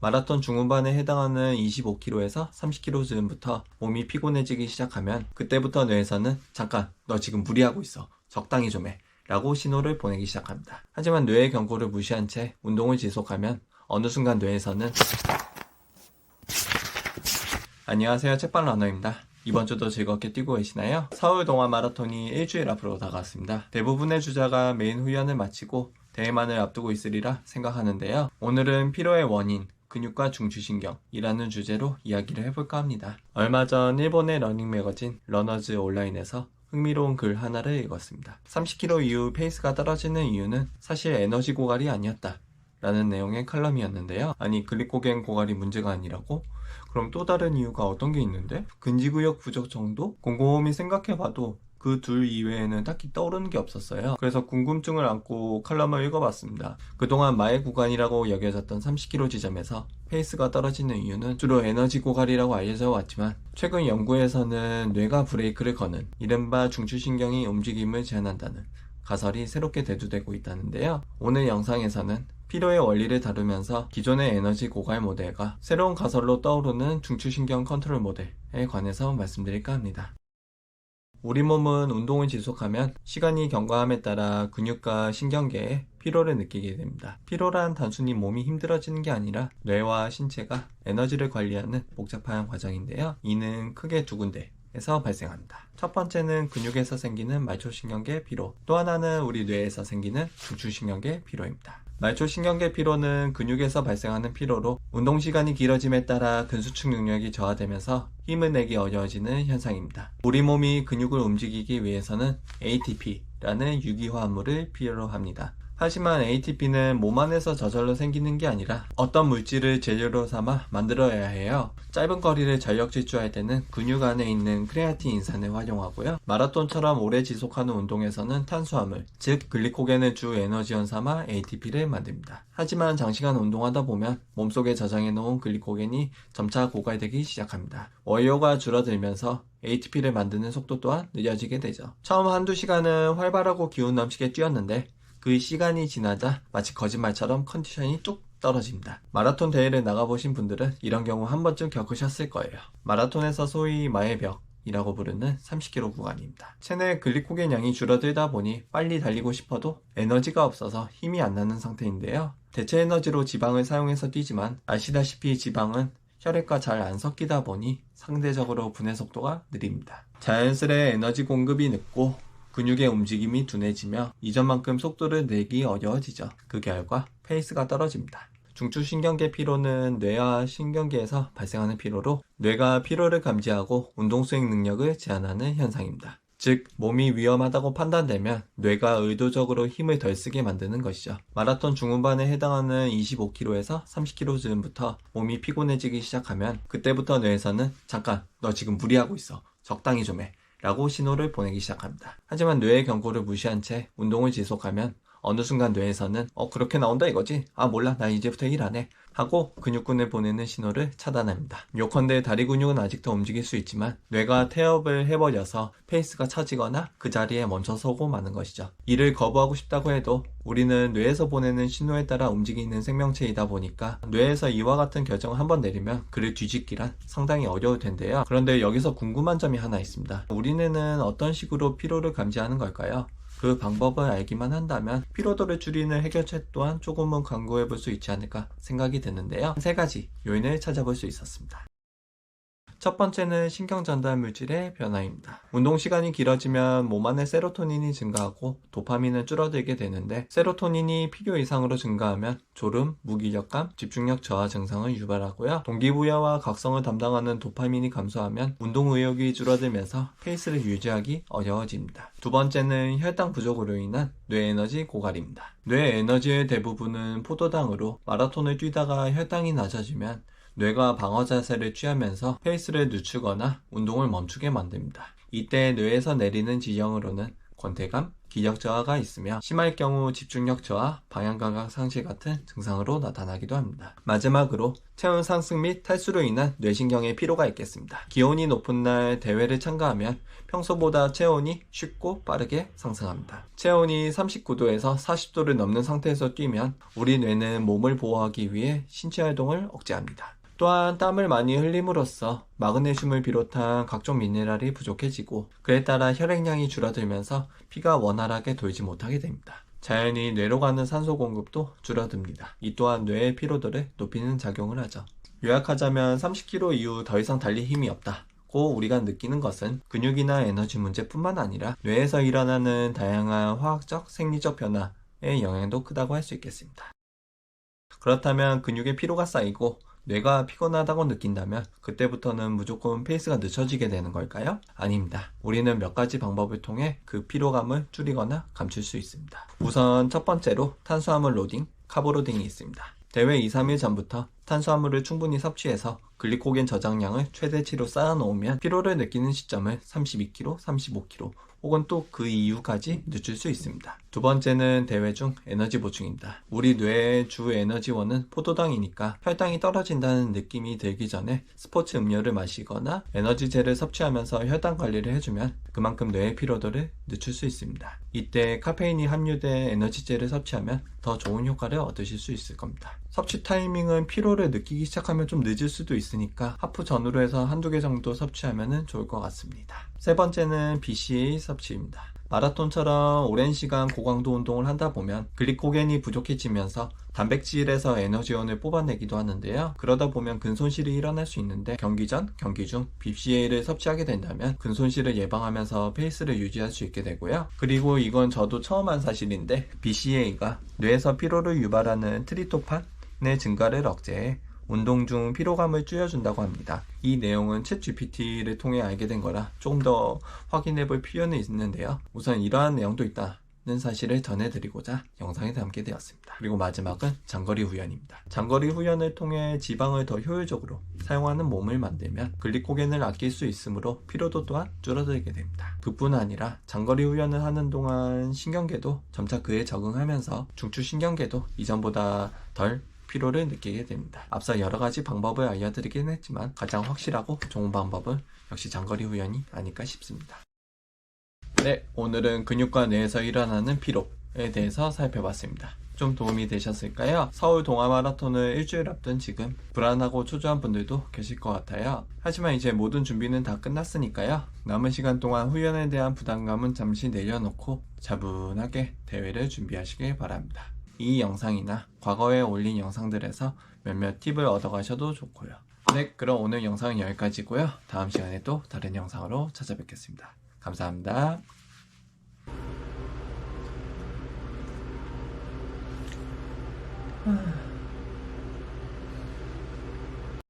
마라톤 중후반에 해당하는 25km에서 30km쯤부터 몸이 피곤해지기 시작하면 그때부터 뇌에서는 잠깐 너 지금 무리하고 있어. 적당히 좀 해. 라고 신호를 보내기 시작합니다. 하지만 뇌의 경고를 무시한 채 운동을 지속하면 어느 순간 뇌에서는 안녕하세요, 책방 러너입니다. 이번 주도 즐겁게 뛰고 계시나요? 서울 동아 마라톤이 일주일 앞으로 다가왔습니다. 대부분의 주자가 메인 훈련을 마치고 대회만을 앞두고 있으리라 생각하는데요. 오늘은 피로의 원인, 근육과 중추신경이라는 주제로 이야기를 해볼까 합니다. 얼마 전 일본의 러닝 매거진 러너즈 온라인에서 흥미로운 글 하나를 읽었습니다. 30km 이후 페이스가 떨어지는 이유는 사실 에너지 고갈이 아니었다 라는 내용의 칼럼이었는데요. 아니, 글리코겐 고갈이 문제가 아니라고? 그럼 또 다른 이유가 어떤 게 있는데? 근지구력 부족 정도? 곰곰이 생각해봐도 그 둘 이외에는 딱히 떠오르는 게 없었어요. 그래서 궁금증을 안고 칼럼을 읽어봤습니다. 그동안 마의 구간이라고 여겨졌던 30km 지점에서 페이스가 떨어지는 이유는 주로 에너지 고갈이라고 알려져 왔지만 최근 연구에서는 뇌가 브레이크를 거는 이른바 중추신경이 움직임을 제한한다는 가설이 새롭게 대두되고 있다는데요. 오늘 영상에서는 피로의 원리를 다루면서 기존의 에너지 고갈 모델과 새로운 가설로 떠오르는 중추신경 컨트롤 모델에 관해서 말씀드릴까 합니다. 우리 몸은 운동을 지속하면 시간이 경과함에 따라 근육과 신경계에 피로를 느끼게 됩니다. 피로란 단순히 몸이 힘들어지는 게 아니라 뇌와 신체가 에너지를 관리하는 복잡한 과정인데요. 이는 크게 두 군데에서 발생합니다. 첫 번째는 근육에서 생기는 말초신경계 피로, 또 하나는 우리 뇌에서 생기는 중추신경계 피로입니다. 말초신경계 피로는 근육에서 발생하는 피로로 운동 시간이 길어짐에 따라 근수축 능력이 저하되면서 힘을 내기 어려워지는 현상입니다. 우리 몸이 근육을 움직이기 위해서는 ATP라는 유기화합물을 필요로 합니다. 하지만 ATP는 몸 안에서 저절로 생기는 게 아니라 어떤 물질을 재료로 삼아 만들어야 해요. 짧은 거리를 전력 질주할 때는 근육 안에 있는 크레아틴인산을 활용하고요. 마라톤처럼 오래 지속하는 운동에서는 탄수화물, 즉 글리코겐을 주 에너지원 삼아 ATP를 만듭니다. 하지만 장시간 운동하다 보면 몸속에 저장해 놓은 글리코겐이 점차 고갈되기 시작합니다. 원료가 줄어들면서 ATP를 만드는 속도 또한 느려지게 되죠. 처음 한두 시간은 활발하고 기운 넘치게 뛰었는데 그 시간이 지나자 마치 거짓말처럼 컨디션이 뚝 떨어집니다. 마라톤 대회를 나가보신 분들은 이런 경우 한 번쯤 겪으셨을 거예요. 마라톤에서 소위 마의 벽이라고 부르는 30km 구간입니다. 체내 글리코겐 양이 줄어들다 보니 빨리 달리고 싶어도 에너지가 없어서 힘이 안 나는 상태인데요. 대체 에너지로 지방을 사용해서 뛰지만 아시다시피 지방은 혈액과 잘 안 섞이다 보니 상대적으로 분해 속도가 느립니다. 자연스레 에너지 공급이 늦고 근육의 움직임이 둔해지며 이전만큼 속도를 내기 어려워지죠. 그 결과 페이스가 떨어집니다. 중추신경계 피로는 뇌와 신경계에서 발생하는 피로로 뇌가 피로를 감지하고 운동 수행 능력을 제한하는 현상입니다. 즉, 몸이 위험하다고 판단되면 뇌가 의도적으로 힘을 덜 쓰게 만드는 것이죠. 마라톤 중후반에 해당하는 25km에서 30km쯤부터 몸이 피곤해지기 시작하면 그때부터 뇌에서는 잠깐 너 지금 무리하고 있어. 적당히 좀 해. 라고 신호를 보내기 시작합니다. 하지만 뇌의 경고를 무시한 채 운동을 지속하면 어느 순간 뇌에서는 그렇게 나온다 이거지? 아 몰라 나 이제부터 일 안 해 하고 근육군을 보내는 신호를 차단합니다. 요컨대 다리 근육은 아직도 움직일 수 있지만 뇌가 태업을 해버려서 페이스가 처지거나 그 자리에 멈춰서고 마는 것이죠. 이를 거부하고 싶다고 해도 우리는 뇌에서 보내는 신호에 따라 움직이는 생명체이다 보니까 뇌에서 이와 같은 결정을 한번 내리면 그를 뒤집기란 상당히 어려울 텐데요. 그런데 여기서 궁금한 점이 하나 있습니다. 우리 뇌는 어떤 식으로 피로를 감지하는 걸까요? 그 방법을 알기만 한다면 피로도를 줄이는 해결책 또한 조금은 강구해 볼 수 있지 않을까 생각이 드는데요. 세 가지 요인을 찾아볼 수 있었습니다. 첫 번째는 신경전달 물질의 변화입니다. 운동 시간이 길어지면 몸 안에 세로토닌이 증가하고 도파민은 줄어들게 되는데 세로토닌이 필요 이상으로 증가하면 졸음, 무기력감, 집중력 저하 증상을 유발하고요. 동기부여와 각성을 담당하는 도파민이 감소하면 운동 의욕이 줄어들면서 페이스를 유지하기 어려워집니다. 두 번째는 혈당 부족으로 인한 뇌에너지 고갈입니다. 뇌 에너지의 대부분은 포도당으로 마라톤을 뛰다가 혈당이 낮아지면 뇌가 방어 자세를 취하면서 페이스를 늦추거나 운동을 멈추게 만듭니다. 이때 뇌에서 내리는 지령으로는 권태감, 기력 저하가 있으며 심할 경우 집중력 저하, 방향감각 상실 같은 증상으로 나타나기도 합니다. 마지막으로 체온 상승 및 탈수로 인한 뇌신경의 피로가 있겠습니다. 기온이 높은 날 대회를 참가하면 평소보다 체온이 쉽고 빠르게 상승합니다. 체온이 39도에서 40도를 넘는 상태에서 뛰면 우리 뇌는 몸을 보호하기 위해 신체 활동을 억제합니다. 또한 땀을 많이 흘림으로써 마그네슘을 비롯한 각종 미네랄이 부족해지고 그에 따라 혈액량이 줄어들면서 피가 원활하게 돌지 못하게 됩니다. 자연히 뇌로 가는 산소 공급도 줄어듭니다. 이 또한 뇌의 피로도를 높이는 작용을 하죠. 요약하자면 30kg 이후 더 이상 달릴 힘이 없다고 우리가 느끼는 것은 근육이나 에너지 문제뿐만 아니라 뇌에서 일어나는 다양한 화학적, 생리적 변화의 영향도 크다고 할 수 있겠습니다. 그렇다면 근육에 피로가 쌓이고 뇌가 피곤하다고 느낀다면 그때부터는 무조건 페이스가 늦춰지게 되는 걸까요? 아닙니다. 우리는 몇 가지 방법을 통해 그 피로감을 줄이거나 감출 수 있습니다. 우선 첫 번째로 탄수화물 로딩, 카보로딩이 있습니다. 대회 2, 3일 전부터 탄수화물을 충분히 섭취해서 글리코겐 저장량을 최대치로 쌓아놓으면 피로를 느끼는 시점을 32kg, 35kg 혹은 또 그 이후까지 늦출 수 있습니다. 두 번째는 대회 중 에너지 보충입니다. 우리 뇌의 주 에너지원은 포도당이니까 혈당이 떨어진다는 느낌이 들기 전에 스포츠 음료를 마시거나 에너지제를 섭취하면서 혈당 관리를 해주면 그만큼 뇌의 피로도를 늦출 수 있습니다. 이때 카페인이 함유된 에너지제를 섭취하면 더 좋은 효과를 얻으실 수 있을 겁니다. 섭취 타이밍은 피로를 느끼기 시작하면 좀 늦을 수도 있으니까 하프 전후로 해서 한두 개 정도 섭취하면 좋을 것 같습니다. 세 번째는 BCAA 섭취입니다. 마라톤처럼 오랜 시간 고강도 운동을 하다 보면 글리코겐이 부족해지면서 단백질에서 에너지원을 뽑아내기도 하는데요. 그러다 보면 근손실이 일어날 수 있는데 경기 전, 경기 중 BCAA를 섭취하게 된다면 근손실을 예방하면서 페이스를 유지할 수 있게 되고요. 그리고 이건 저도 처음 한 사실인데 BCAA가 뇌에서 피로를 유발하는 트립토판의 증가를 억제해 운동 중 피로감을 줄여준다고 합니다. 이 내용은 챗GPT를 통해 알게 된 거라 조금 더 확인해 볼 필요는 있는데요. 우선 이러한 내용도 있다는 사실을 전해드리고자 영상에 담게 되었습니다. 그리고 마지막은 장거리 훈련입니다. 장거리 훈련을 통해 지방을 더 효율적으로 사용하는 몸을 만들면 글리코겐을 아낄 수 있으므로 피로도 또한 줄어들게 됩니다. 그뿐 아니라 장거리 훈련을 하는 동안 신경계도 점차 그에 적응하면서 중추신경계도 이전보다 덜 피로를 느끼게 됩니다. 앞서 여러가지 방법을 알려드리긴 했지만 가장 확실하고 좋은 방법은 역시 장거리 훈련이 아닐까 싶습니다. 네, 오늘은 근육과 뇌에서 일어나는 피로에 대해서 살펴봤습니다. 좀 도움이 되셨을까요? 서울 동아마라톤을 일주일 앞둔 지금 불안하고 초조한 분들도 계실 것 같아요. 하지만 이제 모든 준비는 다 끝났으니까요. 남은 시간 동안 훈련에 대한 부담감은 잠시 내려놓고 차분하게 대회를 준비하시길 바랍니다. 이 영상이나 과거에 올린 영상들에서 몇몇 팁을 얻어가셔도 좋고요. 네, 그럼 오늘 영상은 여기까지고요. 다음 시간에 또 다른 영상으로 찾아뵙겠습니다. 감사합니다.